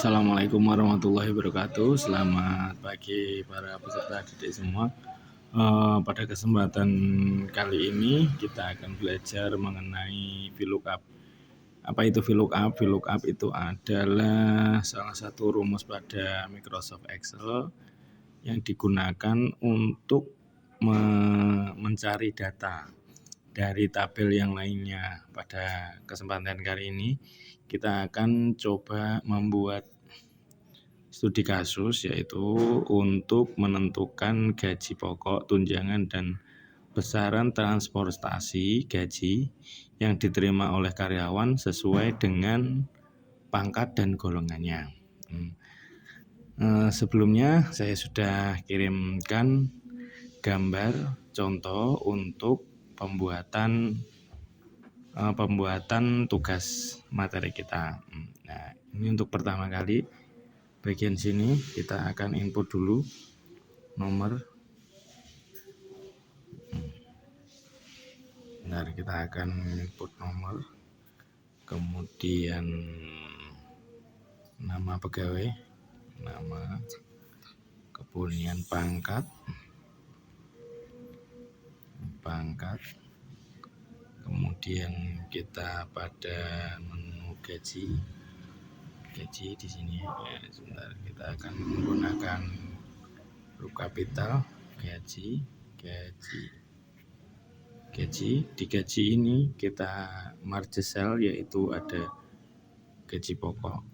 Assalamualaikum warahmatullahi wabarakatuh. Selamat pagi para peserta didik semua. Pada kesempatan kali ini kita akan belajar mengenai VLOOKUP. Apa itu VLOOKUP? VLOOKUP itu adalah salah satu rumus pada Microsoft Excel yang digunakan untuk mencari data dari tabel yang lainnya. Pada kesempatan kali ini kita akan coba membuat studi kasus, yaitu untuk menentukan gaji pokok, tunjangan, dan besaran transportasi gaji yang diterima oleh karyawan sesuai dengan pangkat dan golongannya. Sebelumnya saya sudah kirimkan gambar contoh untuk pembuatan tugas materi kita. Nah, ini untuk pertama kali bagian sini kita akan input dulu nomor. Benar, kita akan input nomor, kemudian nama pegawai, nama, kemudian pangkat, kemudian kita pada menu gaji di sini. Sebentar, kita akan menggunakan huruf kapital gaji. Di gaji ini kita merge cell, yaitu ada gaji pokok,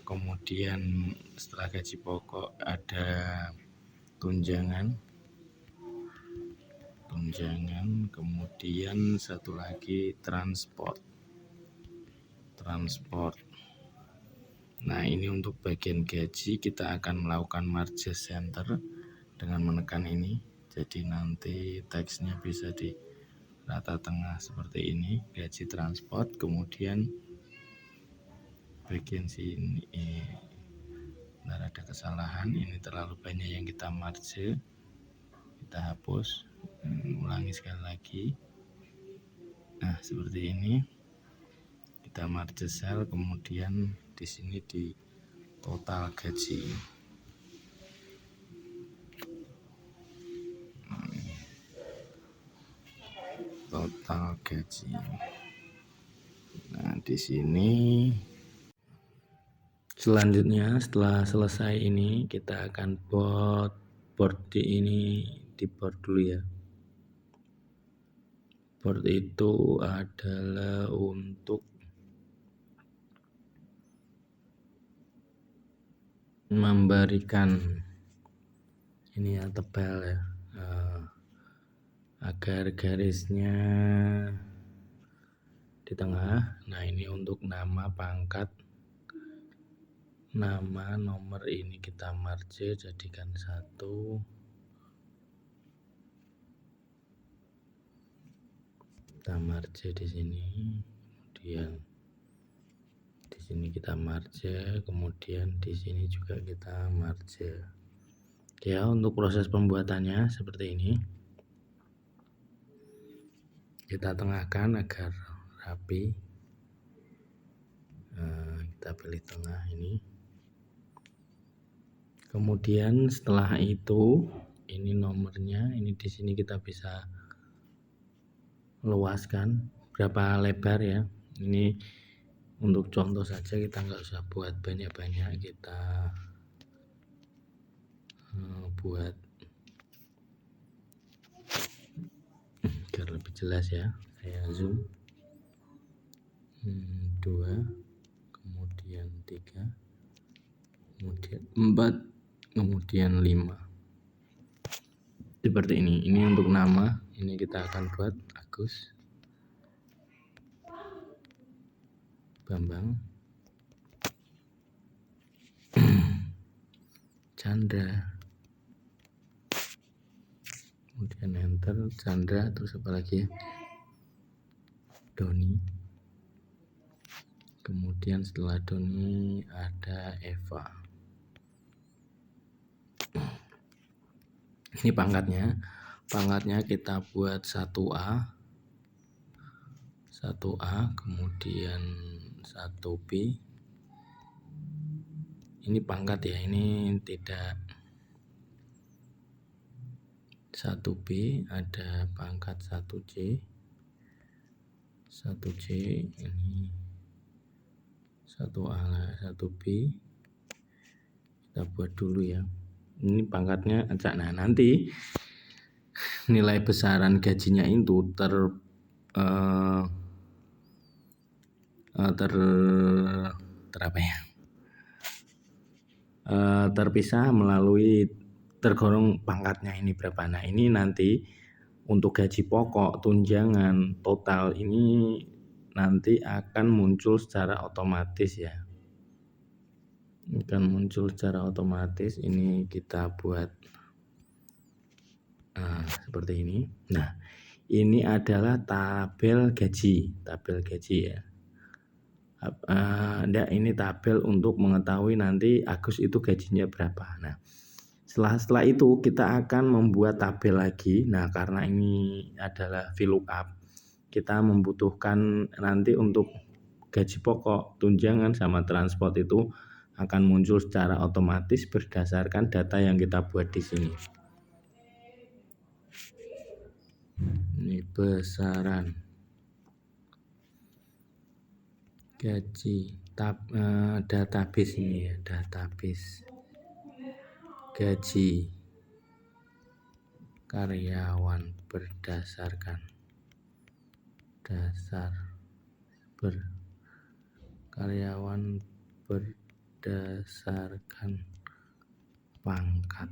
kemudian setelah gaji pokok ada tunjangan, kemudian satu lagi transport. Nah, ini untuk bagian gaji kita akan melakukan merge center dengan menekan ini. Jadi nanti teksnya bisa di rata tengah seperti ini, gaji transport. Kemudian bagian sini ada kesalahan, ini terlalu banyak yang kita merge, kita hapus, ulangi sekali lagi. Nah, seperti ini kita merge cell, kemudian di sini di total gaji. Nah, di sini selanjutnya setelah selesai ini kita akan board dulu ya. Board itu adalah untuk memberikan ini ya, tebal ya, agar garisnya di tengah. Nah, ini untuk nama, pangkat, nama, nomor, ini kita merge jadikan satu. Kita merge di sini, kemudian di sini kita merge, kemudian di sini juga kita merge. Ya, untuk proses pembuatannya seperti ini. Kita tengahkan agar rapi. Kita pilih tengah ini. Kemudian setelah itu ini nomornya, ini di sini kita bisa luaskan berapa lebar ya. Ini untuk contoh saja, kita nggak usah buat banyak-banyak, kita buat agar lebih jelas ya. Saya zoom 2, kemudian 3, kemudian 4, kemudian 5. Seperti ini. Ini untuk nama, ini kita akan buat Agus, Bambang, Chandra, kemudian enter, Chandra, terus apa lagi ya, Doni, kemudian setelah Doni ada Eva. Ini pangkatnya kita buat 1A, kemudian 1B. Ini pangkat ya, ini tidak 1B, ada pangkat 1C. 1C ini 1A, 1B. Kita buat dulu ya. Ini pangkatnya acak. Nah, nanti nilai besaran gajinya itu terpisah melalui tergolong pangkatnya ini berapa. Nah, ini nanti untuk gaji pokok, tunjangan, total ini nanti akan muncul secara otomatis ya. Akan muncul secara otomatis. Ini kita buat seperti ini. Nah, ini adalah tabel gaji ya. Ini tabel untuk mengetahui nanti Agus itu gajinya berapa. Nah, setelah itu kita akan membuat tabel lagi. Nah, karena ini adalah VLOOKUP, kita membutuhkan nanti untuk gaji pokok, tunjangan sama transport itu akan muncul secara otomatis berdasarkan data yang kita buat di sini. Ini besaran gaji database ini ya, database gaji karyawan berdasarkan karyawan berdasarkan pangkat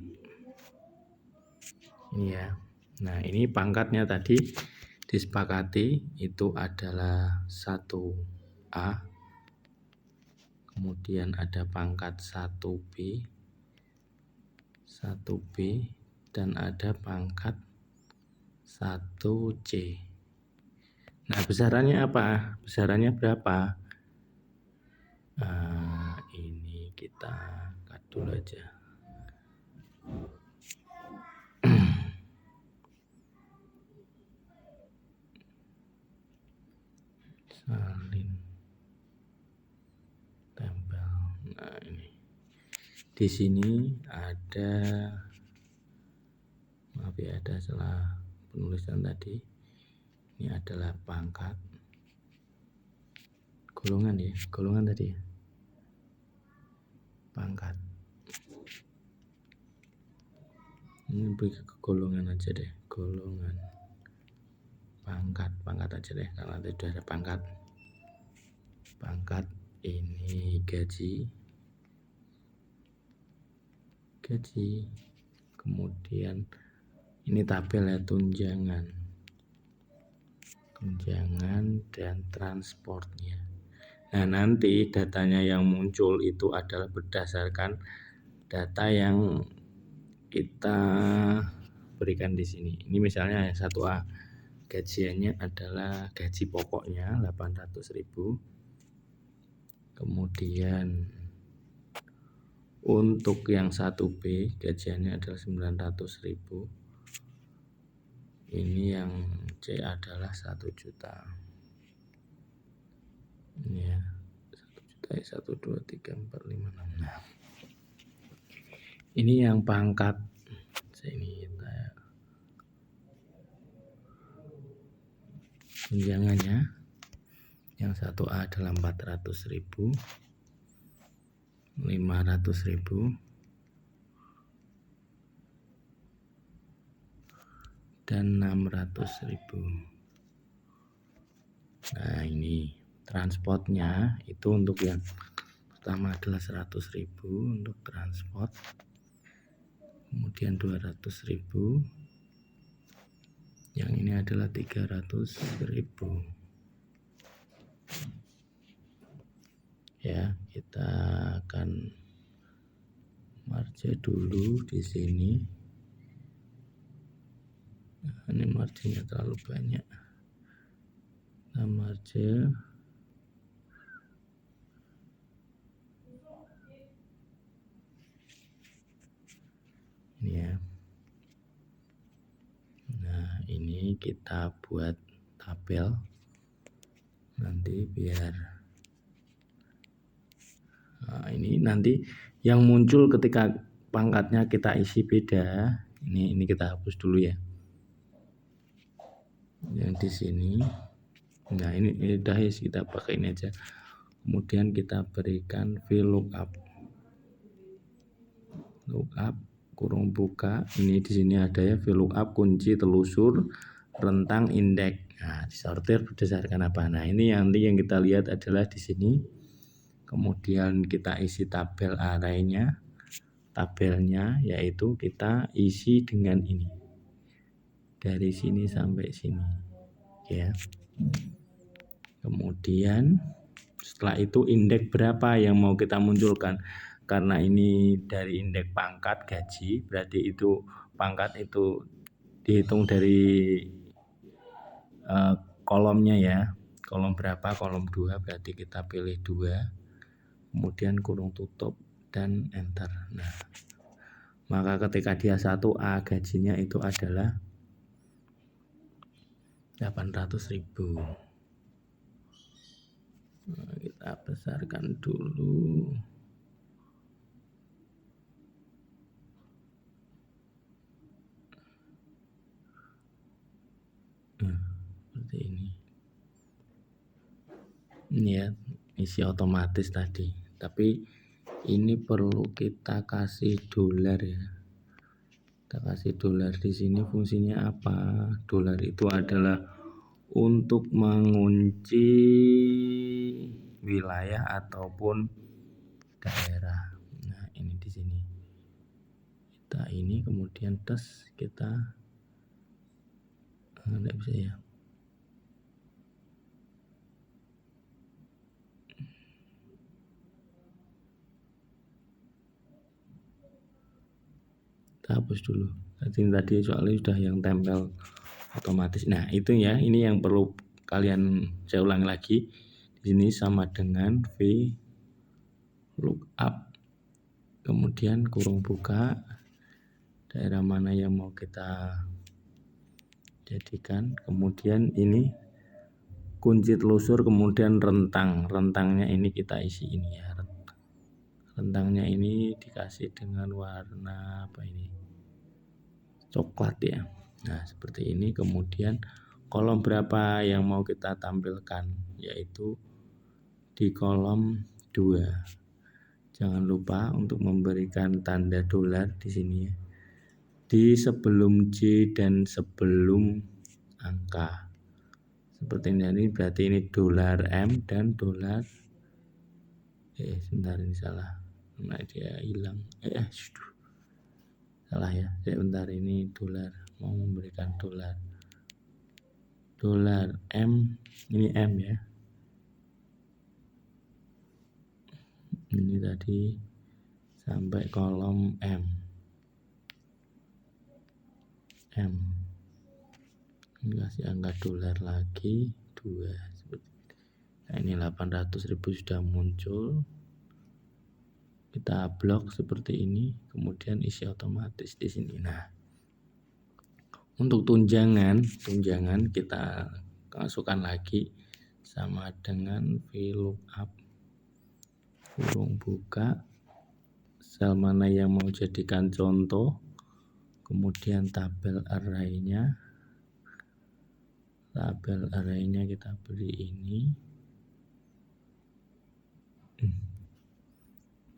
ini ya. Nah, ini pangkatnya tadi disepakati itu adalah 1A, kemudian ada pangkat 1B, dan ada pangkat 1C. Nah, besarannya apa? Besarannya berapa? Ini kita cut dulu aja. Salin tempel. Nah, ini di sini ada, maaf ya, ada salah penulisan tadi. Ini adalah pangkat golongan ya, golongan tadi ya. Pangkat. Ini beri ke golongan aja deh, golongan. Pangkat aja deh karena sudah ada pangkat. Pangkat ini gaji. Kemudian ini tabel ya, tunjangan dan transportnya. Nah, nanti datanya yang muncul itu adalah berdasarkan data yang kita berikan di sini. Ini misalnya yang 1A, gajiannya adalah gaji pokoknya 800.000. Kemudian untuk yang 1B gajiannya adalah 900.000. Ini yang C adalah 1 juta. Ini ya, 1 juta, 1, 2, 3, 4, 5, 6. Nah, ini yang pangkat. Ini tunjangannya. Yang 1A adalah 400.000, 500.000, dan 600.000. Nah, ini transportnya itu untuk yang pertama adalah 100.000 untuk transport, kemudian 200.000, yang ini adalah 300.000. Ya, kita akan margin dulu di sini. Nah, ini marginnya terlalu banyak. Nah, margin ini ya. Nah, ini kita buat tabel nanti biar ini nanti yang muncul ketika pangkatnya kita isi beda. Ini kita hapus dulu ya. Yang di sini. Nah, ini udah ya, kita pakai ini aja. Kemudian kita berikan VLOOKUP. Lookup kurung buka. Ini di sini ada ya, VLOOKUP kunci telusur rentang indeks. Nah, disortir berdasarkan apa? Nah, ini nanti yang kita lihat adalah di sini. Kemudian kita isi tabel arraynya. Tabelnya yaitu kita isi dengan ini. Dari sini sampai sini. Ya. Kemudian setelah itu indeks berapa yang mau kita munculkan? Karena ini dari indeks pangkat gaji, berarti itu pangkat itu dihitung dari kolomnya ya. Kolom berapa? Kolom 2, berarti kita pilih 2. Kemudian kurung tutup dan enter. Nah, maka ketika dia 1A gajinya itu adalah 800.000. Nah, kita besarkan dulu. Seperti ini. Ini ya, isi otomatis tadi. Tapi ini perlu kita kasih dolar ya. Kita kasih dolar di sini fungsinya apa? Dolar itu adalah untuk mengunci wilayah ataupun daerah. Nah, ini di sini. Kita ini kemudian tes kita enggak bisa ya. Kita hapus dulu. Tadi soalnya sudah yang tempel otomatis. Nah, itu ya, ini yang perlu kalian saya ulangi lagi. Di sini sama dengan VLOOKUP. Kemudian kurung buka daerah mana yang mau kita jadikan. Kemudian ini kunci telusur, kemudian rentangnya ini kita isi ini ya. Rentangnya ini dikasih dengan warna apa ini, coklat ya. Nah, seperti ini. Kemudian kolom berapa yang mau kita tampilkan, yaitu di kolom 2. Jangan lupa untuk memberikan tanda dolar di sini ya, di sebelum J dan sebelum angka. Seperti ini, berarti ini dolar M dan dolar sebentar, ini salah. Nah, dia hilang. Salah ya. Sebentar, ini dolar, mau memberikan dolar M, ini M ya. Ini tadi sampai kolom M. Ini kasih angka dolar lagi 2 seperti ini. Nah, ini 800.000 sudah muncul. Kita blok seperti ini, kemudian isi otomatis di sini. Nah, untuk tunjangan kita masukkan lagi sama dengan VLOOKUP kurung buka sel mana yang mau jadikan contoh, kemudian tabel arraynya kita beri ini.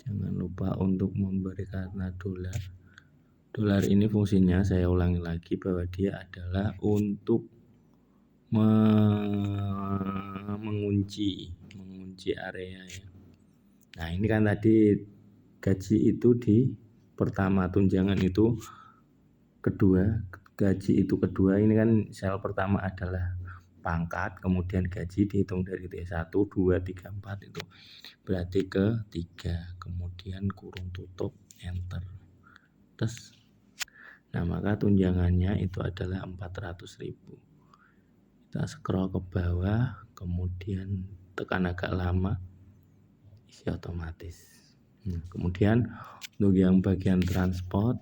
Jangan lupa untuk memberikan dolar. Dolar ini fungsinya, saya ulangi lagi, bahwa dia adalah untuk mengunci area ya. Nah, ini kan tadi gaji itu di pertama, tunjangan itu kedua, gaji itu kedua. Ini kan sel pertama adalah pangkat, kemudian gaji dihitung dari T1, 2, 3, 4 itu berarti ke 3, kemudian kurung tutup enter. Terus nah, maka tunjangannya itu adalah 400.000. Kita scroll ke bawah, kemudian tekan agak lama, isi otomatis. Kemudian untuk yang bagian transport,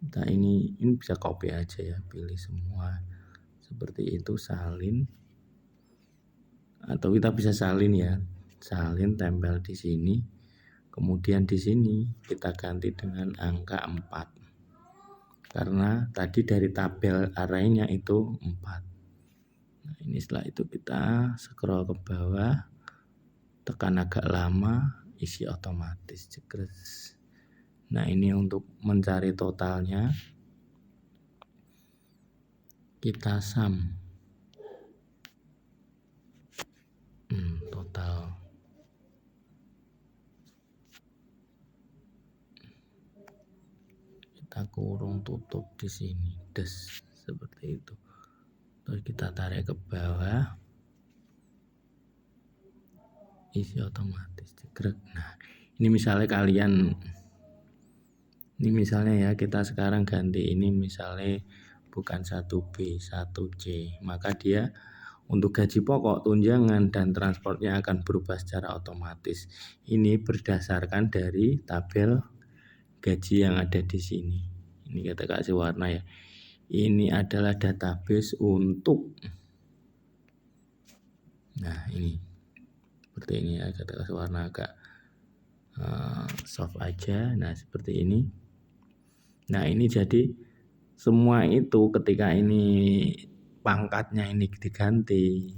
kita ini bisa copy aja ya, pilih semua seperti itu, salin atau kita bisa salin ya, salin tempel di sini, kemudian di sini kita ganti dengan angka 4 karena tadi dari tabel arraynya itu 4. Nah, ini setelah itu kita scroll ke bawah, tekan agak lama, isi otomatis jegres. Nah, ini untuk mencari totalnya kita sum total. Kita kurung tutup di sini, des seperti itu. Terus kita tarik ke bawah, isi otomatis jegrek. Nah, ini misalnya ya, kita sekarang ganti ini misalnya bukan 1B, 1C, maka dia untuk gaji pokok, tunjangan, dan transportnya akan berubah secara otomatis. Ini berdasarkan dari tabel gaji yang ada di sini. Ini kita kasih warna ya. Ini adalah database untuk, nah ini seperti ini ya, kita kasih warna agak soft aja. Nah seperti ini. Nah ini jadi semua itu ketika ini pangkatnya ini diganti,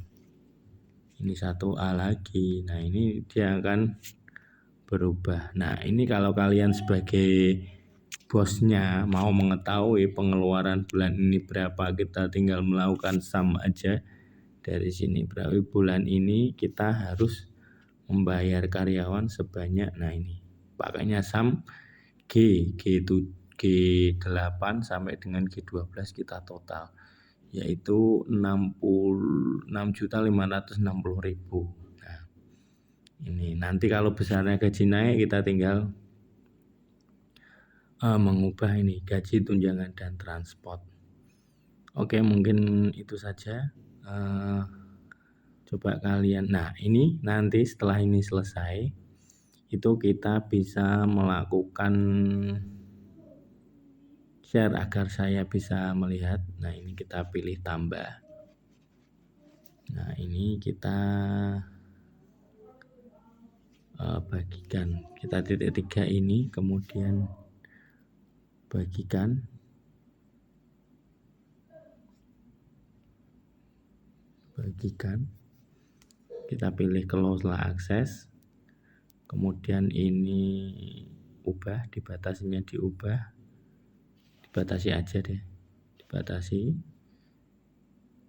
ini 1A lagi, nah ini dia akan berubah. Nah ini kalau kalian sebagai bosnya mau mengetahui pengeluaran bulan ini berapa, kita tinggal melakukan sum aja dari sini. Berarti bulan ini kita harus membayar karyawan sebanyak, nah ini pakainya sum G8 sampai dengan G12 kita total yaitu 66.560.000. Nah, ini nanti kalau besarnya gaji naik kita tinggal mengubah ini gaji, tunjangan, dan transport. Oke, mungkin itu saja. Coba kalian, nah ini nanti setelah ini selesai itu kita bisa melakukan share agar saya bisa melihat. Nah ini kita pilih tambah. Nah ini kita bagikan, kita titik 3 ini, kemudian bagikan, kita pilih close lah akses, kemudian ini ubah, dibatasinya dibatasi aja deh, dibatasi,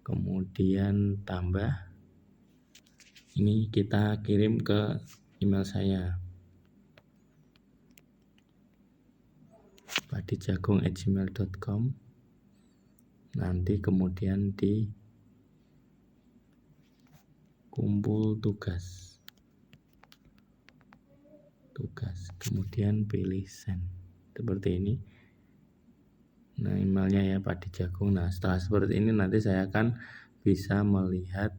kemudian tambah, ini kita kirim ke email saya padijagung@gmail.com. nanti kemudian di kumpul tugas, kemudian pilih send seperti ini. Nah emailnya ya Padijagung. Nah setelah seperti ini nanti saya akan bisa melihat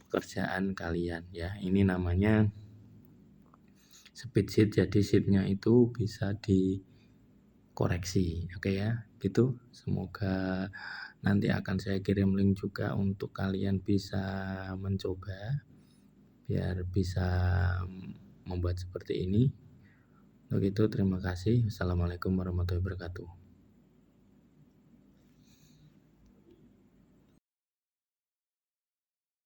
pekerjaan kalian ya. Ini namanya speed sheet, jadi sheetnya itu bisa dikoreksi. Oke ya, gitu. Semoga nanti akan saya kirim link juga untuk kalian bisa mencoba biar bisa membuat seperti ini. Begitu, terima kasih. Assalamualaikum warahmatullahi wabarakatuh.